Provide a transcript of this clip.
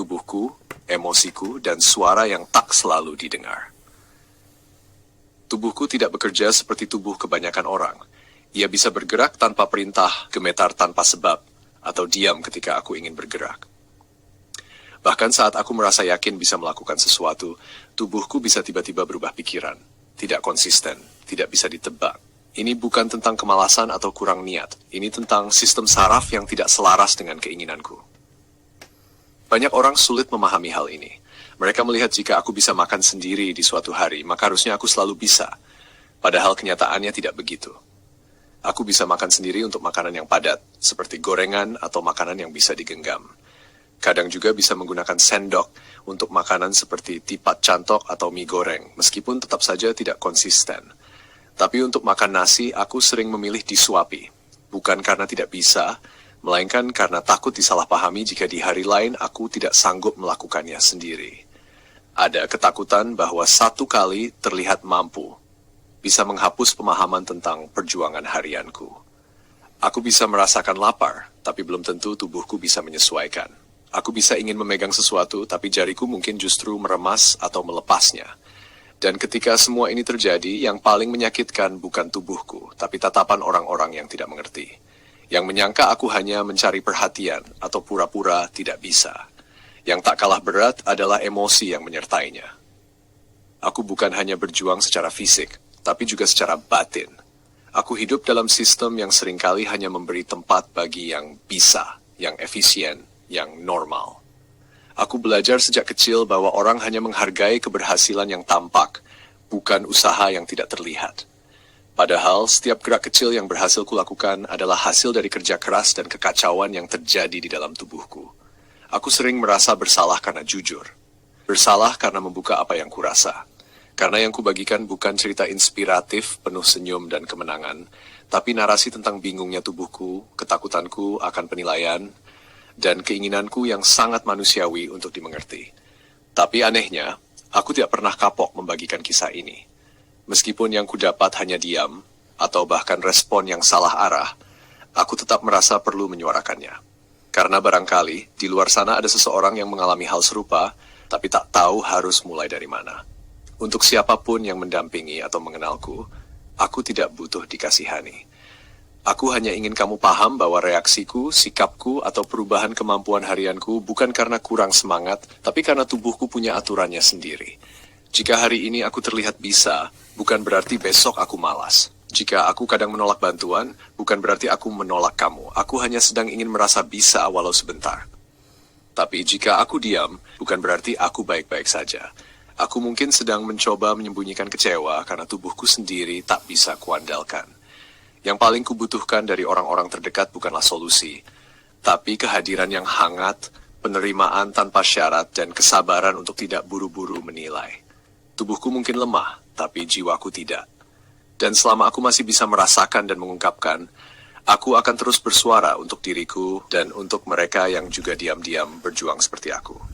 tubuhku, emosiku, dan suara yang tak selalu didengar. Tubuhku tidak bekerja seperti tubuh kebanyakan orang. Ia bisa bergerak tanpa perintah, gemetar tanpa sebab, atau diam ketika aku ingin bergerak. Bahkan saat aku merasa yakin bisa melakukan sesuatu, tubuhku bisa tiba-tiba berubah pikiran. Tidak konsisten, tidak bisa ditebak. Ini bukan tentang kemalasan atau kurang niat. Ini tentang sistem saraf yang tidak selaras dengan keinginanku. Banyak orang sulit memahami hal ini. Mereka melihat jika aku bisa makan sendiri di suatu hari, maka harusnya aku selalu bisa. Padahal kenyataannya tidak begitu. Aku bisa makan sendiri untuk makanan yang padat, seperti gorengan atau makanan yang bisa digenggam. Kadang juga bisa menggunakan sendok untuk makanan seperti tipat cantok atau mie goreng, meskipun tetap saja tidak konsisten. Tapi untuk makan nasi, aku sering memilih disuapi. Bukan karena tidak bisa, melainkan karena takut disalahpahami jika di hari lain aku tidak sanggup melakukannya sendiri. Ada ketakutan bahwa satu kali terlihat mampu, bisa menghapus pemahaman tentang perjuangan harianku. Aku bisa merasakan lapar, tapi belum tentu tubuhku bisa menyesuaikan. Aku bisa ingin memegang sesuatu, tapi jariku mungkin justru meremas atau melepasnya. Dan ketika semua ini terjadi, yang paling menyakitkan bukan tubuhku, tapi tatapan orang-orang yang tidak mengerti. Yang menyangka aku hanya mencari perhatian atau pura-pura tidak bisa. Yang tak kalah berat adalah emosi yang menyertainya. Aku bukan hanya berjuang secara fisik, tapi juga secara batin. Aku hidup dalam sistem yang seringkali hanya memberi tempat bagi yang bisa, yang efisien, yang normal. Aku belajar sejak kecil bahwa orang hanya menghargai keberhasilan yang tampak, bukan usaha yang tidak terlihat. Padahal setiap gerak kecil yang berhasil kulakukan adalah hasil dari kerja keras dan kekacauan yang terjadi di dalam tubuhku. Aku sering merasa bersalah karena jujur. Bersalah karena membuka apa yang kurasa. Karena yang kubagikan bukan cerita inspiratif, penuh senyum dan kemenangan, tapi narasi tentang bingungnya tubuhku, ketakutanku akan penilaian, dan keinginanku yang sangat manusiawi untuk dimengerti. Tapi anehnya, aku tidak pernah kapok membagikan kisah ini. Meskipun yang kudapat hanya diam, atau bahkan respon yang salah arah, aku tetap merasa perlu menyuarakannya. Karena barangkali, di luar sana ada seseorang yang mengalami hal serupa, tapi tak tahu harus mulai dari mana. Untuk siapapun yang mendampingi atau mengenalku, aku tidak butuh dikasihani. Aku hanya ingin kamu paham bahwa reaksiku, sikapku, atau perubahan kemampuan harianku bukan karena kurang semangat, tapi karena tubuhku punya aturannya sendiri. Jika hari ini aku terlihat bisa, bukan berarti besok aku malas. Jika aku kadang menolak bantuan, bukan berarti aku menolak kamu. Aku hanya sedang ingin merasa bisa walau sebentar. Tapi jika aku diam, bukan berarti aku baik-baik saja. Aku mungkin sedang mencoba menyembunyikan kecewa karena tubuhku sendiri tak bisa kuandalkan. Yang paling kubutuhkan dari orang-orang terdekat bukanlah solusi, tapi kehadiran yang hangat, penerimaan tanpa syarat, dan kesabaran untuk tidak buru-buru menilai. Tubuhku mungkin lemah, tapi jiwaku tidak. Dan selama aku masih bisa merasakan dan mengungkapkan, aku akan terus bersuara untuk diriku dan untuk mereka yang juga diam-diam berjuang seperti aku.